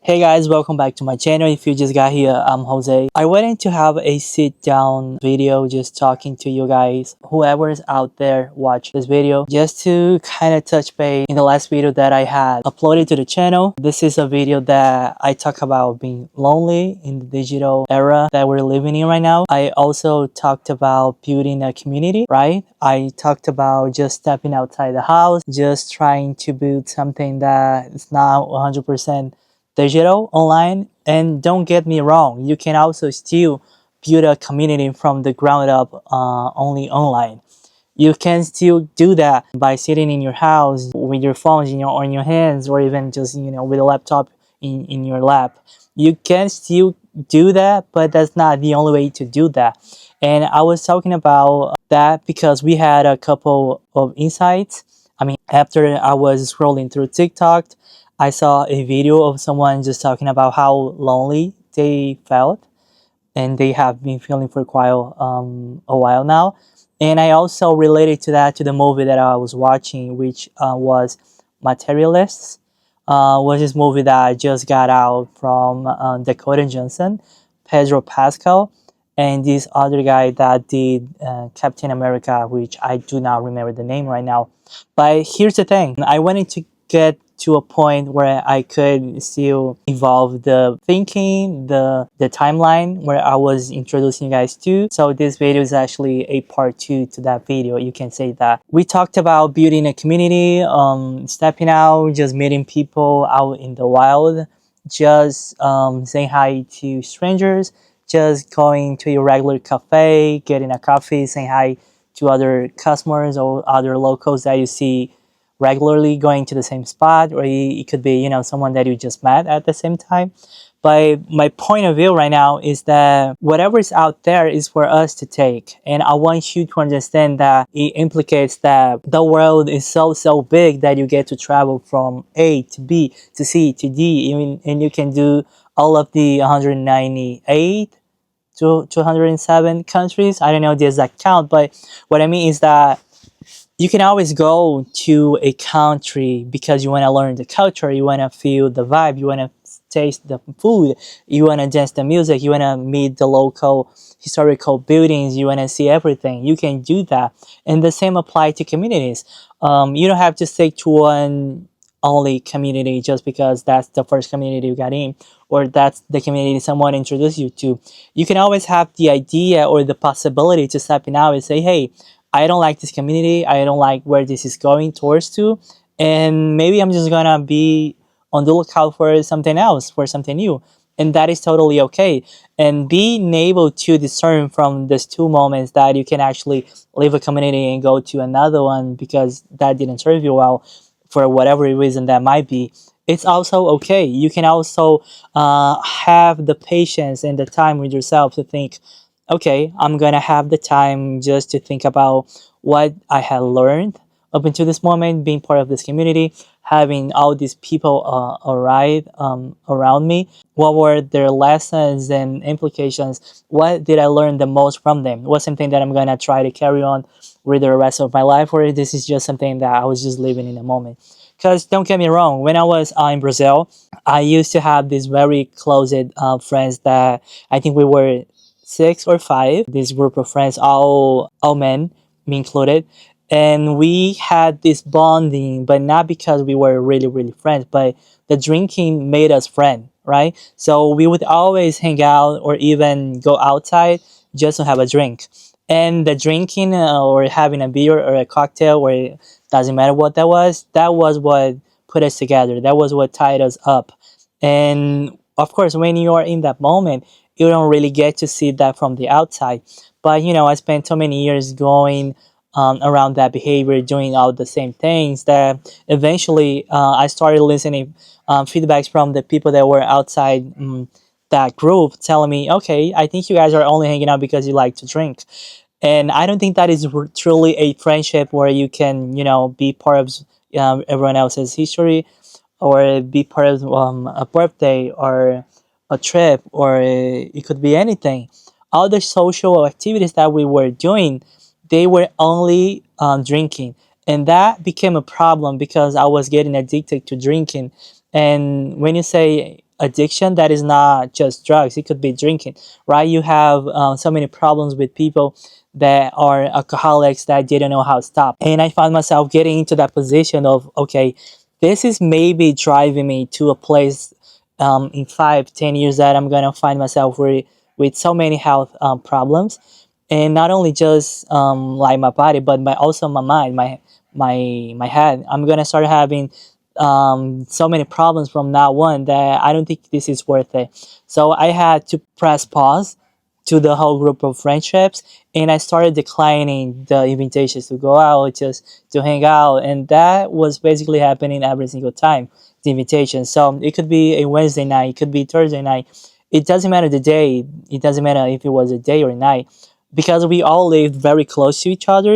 Hey guys, welcome back to my channel. If you just got here, I'm Jose. I wanted to have a sit down video just talking to you guys, whoever's out there watch this video, just to kind of touch base in the last video that I had uploaded to the channel. This is a video that I talk about being lonely in the digital era that we're living in right now. I also talked about building a community, right? I talked about just stepping outside the house, just trying to build something that is not 100% digital online. And don't get me wrong, you can also still build a community from the ground up, only online. You can still do that by sitting in your house with your phones on your hands, or even just with a laptop in your lap. You can still do that, but that's not the only way to do that. And I was talking about that because we had a couple of insights. I mean, after I was scrolling through TikTok, I saw a video of someone just talking about how lonely they felt, and they have been feeling for a while now. And I also related to that to the movie that I was watching, which was Materialists. Was this movie that just got out from Dakota Johnson, Pedro Pascal, and this other guy that did Captain America, which I do not remember the name right now. But here's the thing, I wanted to get to a point where I could still evolve the thinking, the timeline where I was introducing you guys to. So this video is actually a part two to that video. You can say that. We talked about building a community, stepping out, just meeting people out in the wild, just saying hi to strangers, just going to your regular cafe, getting a coffee, saying hi to other customers or other locals that you see regularly, going to the same spot, or it could be someone that you just met at the same time. But my point of view right now is that whatever is out there is for us to take, and I want you to understand that it implicates that the world is so big that you get to travel from A to B to C to D, and you can do all of the 198 to 207 countries. I don't know the exact count, but what I mean is that you can always go to a country because you want to learn the culture, you want to feel the vibe, you want to taste the food, you want to dance the music, you want to meet the local historical buildings, you want to see everything. You can do that. And the same apply to communities. You don't have to stick to one only community just because that's the first community you got in, or that's the community someone introduced you to. You can always have the idea or the possibility to step out and say, hey, I don't like this community, I don't like where this is going towards to, and maybe I'm just gonna be on the lookout for something else, for something new. And that is totally okay. And being able to discern from these two moments that you can actually leave a community and go to another one because that didn't serve you well, for whatever reason that might be, it's also okay. You can also have the patience and the time with yourself to think, okay, I'm gonna have the time just to think about what I had learned up until this moment, being part of this community, having all these people arrive around me. What were their lessons and implications? What did I learn the most from them? What's something that I'm gonna try to carry on with the rest of my life, or this is just something that I was just living in a moment? Because don't get me wrong, when I was in Brazil, I used to have these very close friends that I think we were six or five. This group of friends, all men, me included, and we had this bonding, but not because we were really friends, but the drinking made us friends, right? So we would always hang out or even go outside just to have a drink. And the drinking or having a beer or a cocktail, or it doesn't matter what that was what put us together. That was what tied us up. And of course, when you are in that moment, you don't really get to see that from the outside. But I spent so many years going around that behavior, doing all the same things, that eventually I started listening feedbacks from the people that were outside that group, telling me, okay, I think you guys are only hanging out because you like to drink. And I don't think that is truly a friendship where you can be part of everyone else's history, or be part of a birthday or a trip, or it could be anything. All the social activities that we were doing, they were only drinking. And that became a problem because I was getting addicted to drinking. And when you say addiction that is not just drugs. It could be drinking, right? You have so many problems with people that are alcoholics that didn't know how to stop. And I found myself getting into that position of, okay, this is maybe driving me to a place in 5, 10 years that I'm gonna find myself with so many health problems, and not only just like my body, but also my mind, my head. I'm gonna start having so many problems from now on that I don't think this is worth it. So I had to press pause to the whole group of friendships, and I started declining the invitations to go out, just to hang out, and that was basically happening every single time. The invitation. So it could be a Wednesday night, it could be Thursday night. It doesn't matter the day. It doesn't matter if it was a day or a night, because we all lived very close to each other.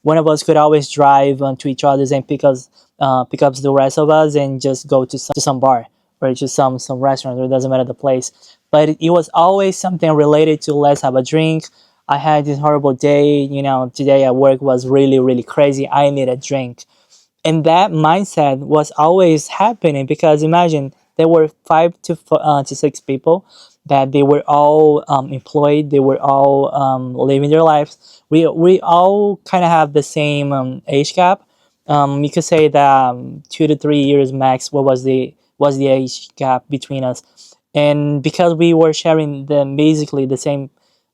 One of us could always drive to each other's and pick up the rest of us and just go to some bar or to some restaurant, or it doesn't matter the place. But it was always something related to let's have a drink. I had this horrible day, today at work was really crazy. I need a drink. And that mindset was always happening, because imagine there were to 6 people that they were all employed, they were all living their lives. We all kind of have the same age gap. You could say that 2 to 3 years max. What was the age gap between us? And because we were sharing basically the same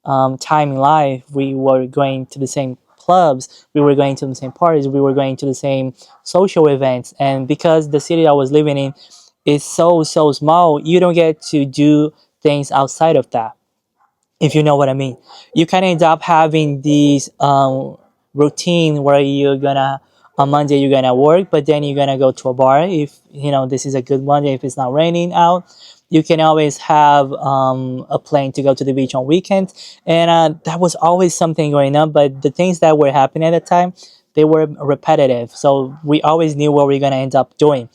time in life, we were going to the same clubs, we were going to the same parties, we were going to the same social events. And because the city I was living in is so small, you don't get to do things outside of that, if you know what I mean. You kind of end up having these routine where you're gonna on Monday you're gonna work, but then you're gonna go to a bar if this is a good Monday. If it's not raining out, you can always have a plan to go to the beach on weekends, and that was always something going on. But the things that were happening at the time, they were repetitive, so we always knew what we are gonna end up doing.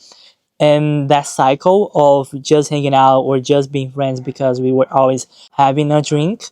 And that cycle of just hanging out or just being friends because we were always having a drink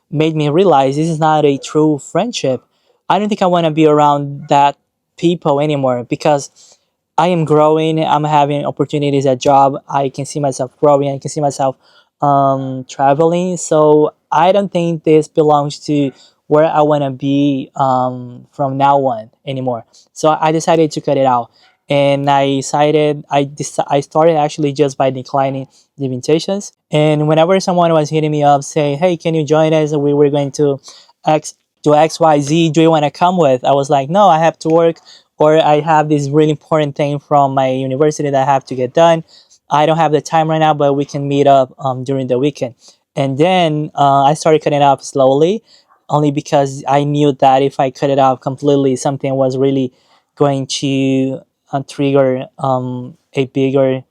made me realize this is not a true friendship. I don't think I want to be around that people anymore, because I am growing. I'm having opportunities at job. I can see myself growing. I can see myself traveling. So I don't think this belongs to where I want to be from now on anymore. So I decided to cut it out, and I started actually just by declining the invitations. And whenever someone was hitting me up, say, "Hey, can you join us? We were going to X do XYZ. Do you want to come with?" I was like, "No, I have to work, or I have this really important thing from my university that I have to get done. I don't have the time right now, but we can meet up during the weekend." And then I started cutting it off slowly, only because I knew that if I cut it off completely, something was really going to trigger a bigger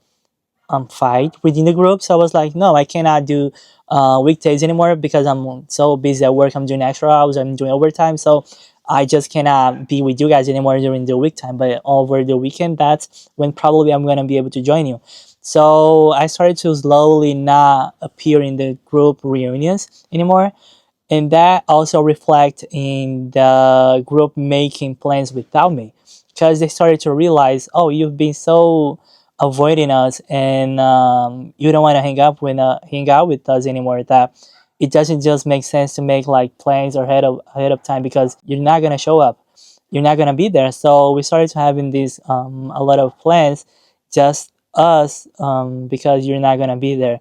fight within the group. So I was like, no, I cannot do weekdays anymore, because I'm so busy at work. I'm doing extra hours, I'm doing overtime. So I just cannot be with you guys anymore during the week time. But over the weekend, that's when probably I'm going to be able to join you. So I started to slowly not appear in the group reunions anymore. And that also reflect in the group making plans without me, because they started to realize, oh, you've been so avoiding us, and you don't want to hang out with us anymore, that it doesn't just make sense to make like plans or ahead of time, because you're not going to show up, you're not going to be there. So we started to having these a lot of plans, just us, because you're not going to be there.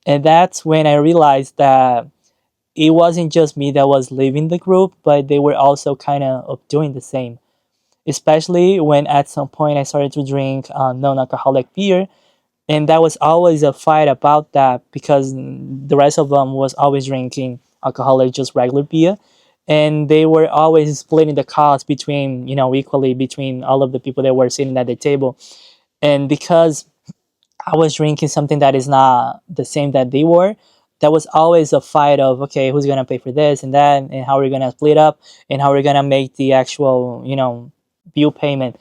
And that's when I realized that it wasn't just me that was leaving the group, but they were also kind of doing the same. Especially when at some point I started to drink non-alcoholic beer, and that was always a fight about that, because the rest of them was always drinking alcoholic, just regular beer, and they were always splitting the cost between equally between all of the people that were sitting at the table. And because I was drinking something that is not the same that they were, that was always a fight of, okay, who's gonna pay for this and that, and how we're gonna split up, and how we're gonna make the actual bill payment.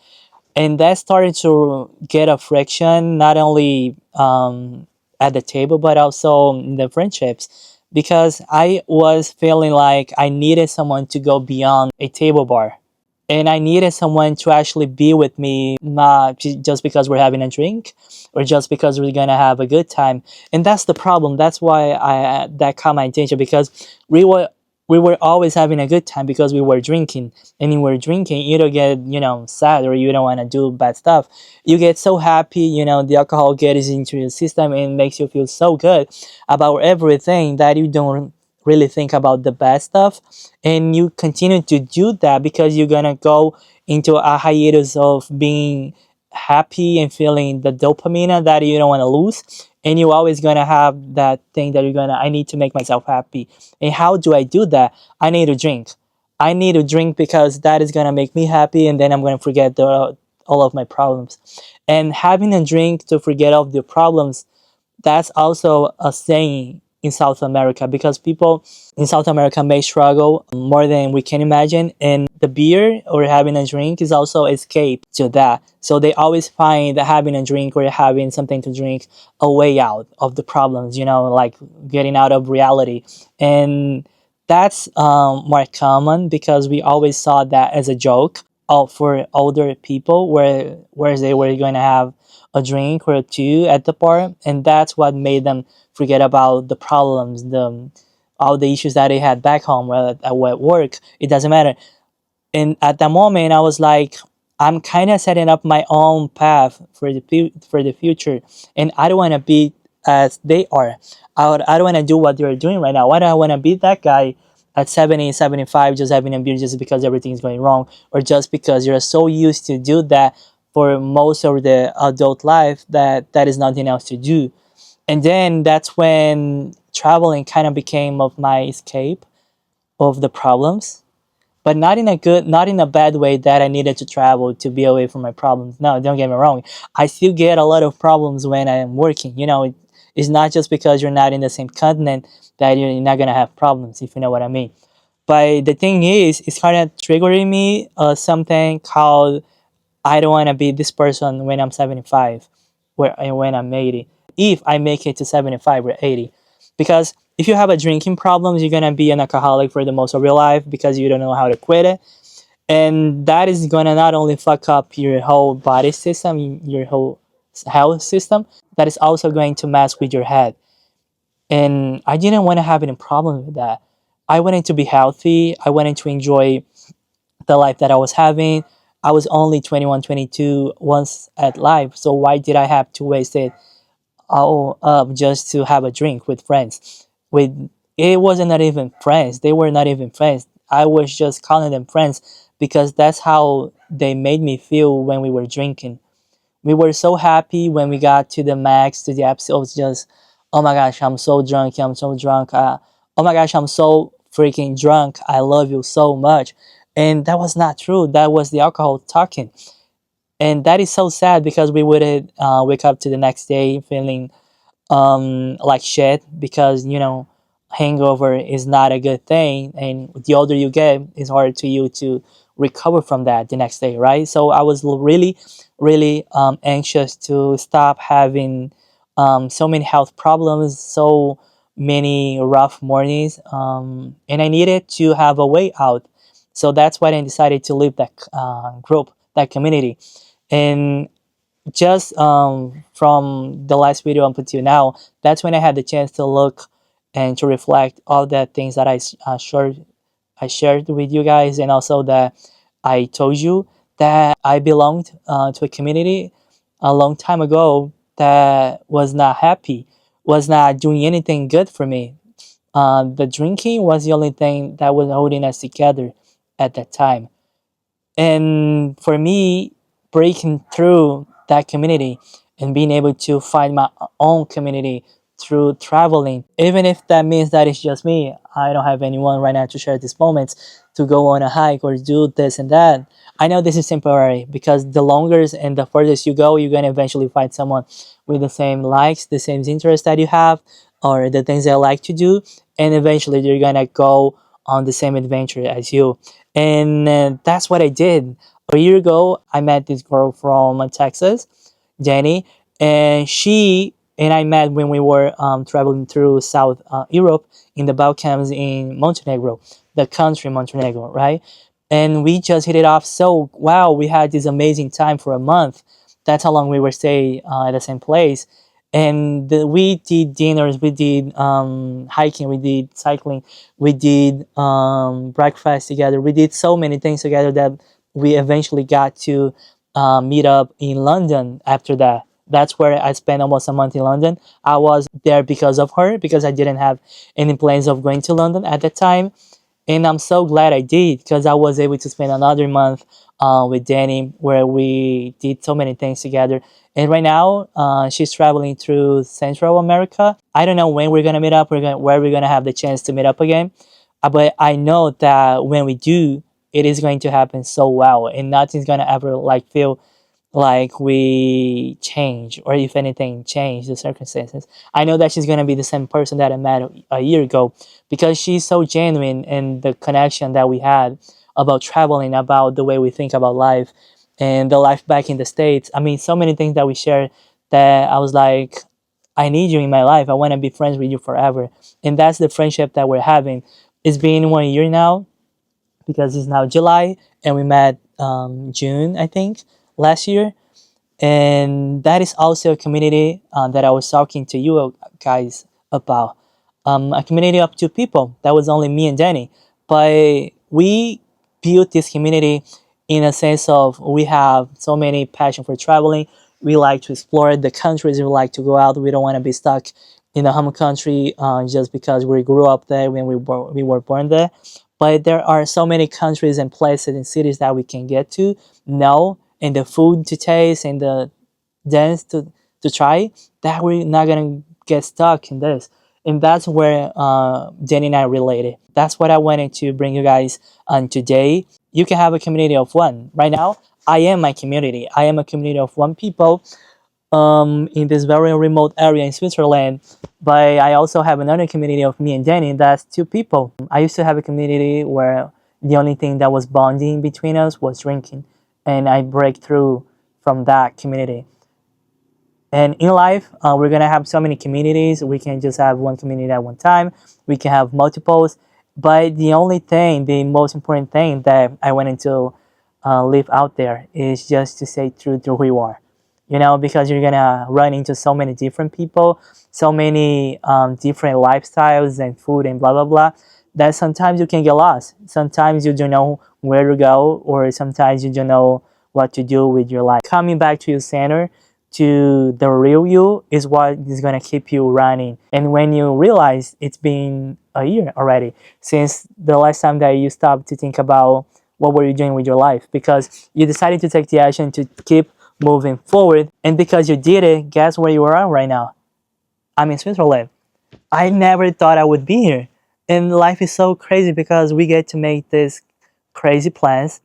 And that started to get a friction, not only at the table, but also in the friendships, because I was feeling like I needed someone to go beyond a table bar. and I needed someone to actually be with me, not just because we're having a drink or just because we're gonna have a good time. And that's the problem. That's why I that caught my attention, because we were we were always having a good time because we were drinking. And when we're drinking, you don't get, sad, or you don't want to do bad stuff. You get so happy, the alcohol gets into your system and makes you feel so good about everything that you don't really think about the bad stuff. And you continue to do that because you're gonna go into a hiatus of being happy and feeling the dopamine that you don't want to lose. And you're always gonna have that thing that I need to make myself happy. And how do I do that? I need to drink. I need to drink because that is gonna make me happy, and then I'm gonna forget all of my problems. And having a drink to forget all the problems, that's also a saying in South America, because people in South America may struggle more than we can imagine, and the beer or having a drink is also escape to that. So they always find that having a drink or having something to drink a way out of the problems, like getting out of reality. And that's more common because we always saw that as a joke for older people, where they were going to have a drink or two at the bar, and that's what made them forget about the problems, the all the issues that they had back home, or at work. It doesn't matter. And at that moment, I was like, I'm kind of setting up my own path for for the future, and I don't want to be as they are. I don't want to do what they're doing right now. Why do I want to be that guy at 70, 75, just having a beer just because everything's going wrong, or just because you're so used to do that for most of the adult life that is nothing else to do. And then that's when traveling kind of became of my escape of the problems, but not in a bad way that I needed to travel to be away from my problems. No, don't get me wrong. I still get a lot of problems when I am working. It's not just because you're not in the same continent that you're not gonna have problems, if you know what I mean. But the thing is, it's kind of triggering me something called, I don't want to be this person when I'm 75, when I'm 80. If I make it to 75 or 80, because if you have a drinking problems, you're gonna be an alcoholic for the most of your life because you don't know how to quit it, and that is gonna not only fuck up your whole body system, your whole health system, that is also going to mess with your head. And I didn't want to have any problem with that. I wanted to be healthy. I wanted to enjoy the life that I was having. I was only 21, 22 once at life, so why did I have to waste it all up just to have a drink with friends? With It wasn't not even friends. They were not even friends. I was just calling them friends because that's how they made me feel when we were drinking. We were so happy when we got to the max, to the episodes. Just, oh my gosh, I'm so drunk. I'm so drunk. Oh my gosh, I'm so freaking drunk. I love you so much. And that was not true. That was the alcohol talking. And that is so sad because we would wake up to the next day feeling like shit, because hangover is not a good thing, and the older you get, it's harder to you to recover from that the next day, right? So I was really anxious to stop having so many health problems, so many rough mornings, and I needed to have a way out. So that's why I decided to leave that group, that community. And just from the last video up until now, that's when I had the chance to look and to reflect all the things that I shared with you guys, and also that I told you that I belonged to a community a long time ago that was not happy, was not doing anything good for me. The drinking was the only thing that was holding us together at that time. And for me, breaking through that community and being able to find my own community through traveling, even if that means that it's just me, I don't have anyone right now to share these moments, to go on a hike or do this and that. I know this is temporary, because the longer and the furthest you go, you're going to eventually find someone with the same likes, the same interests that you have, or the things they like to do, and eventually you're going to go on the same adventure as you. And that's what I did. A year ago, I met this girl from Texas, Jenny, and she and I met when we were traveling through South Europe, in the Balkans, in Montenegro, the country Montenegro, right? and we just hit it off. So wow, we had this amazing time for a month. That's how long we were stay at the same place. And we did dinners, we did hiking, we did cycling, we did breakfast together, we did so many things together that we eventually got to meet up in London after that. That's where I spent almost a month in London. I was there because of her, because I didn't have any plans of going to London at that time. And I'm so glad I did, because I was able to spend another month with Danny, where we did so many things together. And right now, she's traveling through Central America. I don't know when we're gonna meet up. Where we're gonna have the chance to meet up again. But I know that when we do, it is going to happen so well, and nothing's gonna ever like feel like we change, or if anything change the circumstances. I know that she's going to be the same person that I met a year ago, because she's so genuine, and the connection that we had about traveling, about the way we think about life and the life back in the States. I mean, so many things that we shared, that I was like, I need you in my life, I want to be friends with you forever. And that's the friendship that we're having. It's been 1 year now, because it's now July, and we met June, I think, last year. And that is also a community that I was talking to you guys about. A community of two people. That was only me and Danny. But we built this community in a sense of, we have so many passion for traveling. We like to explore the countries. We like to go out. We don't want to be stuck in the home country just because we grew up there, when we were born there. But there are so many countries and places and cities that we can get to know, and the food to taste, and the dance to try, that we're not gonna get stuck in this. And that's where Jenny and I related. That's what I wanted to bring you guys on today. You can have a community of one. Right now, I am my community. I am a community of one people in this very remote area in Switzerland. But I also have another community of me and Jenny. That's two people. I used to have a community where the only thing that was bonding between us was drinking, and I break through from that community. And in life, we're gonna have so many communities. We can just have one community at one time. We can have multiples. But the only thing, the most important thing that I wanted to leave out there, is just to stay true to who you are. You know, because you're gonna run into so many different people, so many different lifestyles and food and blah blah blah, that sometimes you can get lost. Sometimes you don't know where to go, or sometimes you don't know what to do with your life. Coming back to your center, to the real you, is what is going to keep you running. And when you realize it's been a year already since the last time that you stopped to think about what were you doing with your life, because you decided to take the action to keep moving forward, and because you did it, guess where you are right now? I'm in Switzerland. I never thought I would be here. And life is so crazy, because we get to make these crazy plans.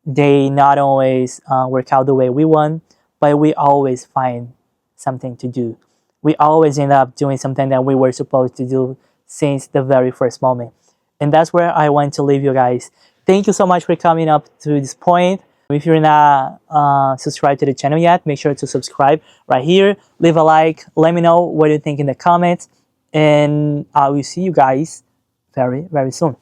They not always work out the way we want, but we always find something to do. We always end up doing something that we were supposed to do since the very first moment. And that's where I want to leave you guys. Thank you so much for coming up to this point. If you're not subscribed to the channel yet, make sure to subscribe right here. Leave a like. Let me know what you think in the comments. And I will see you guys very, very soon.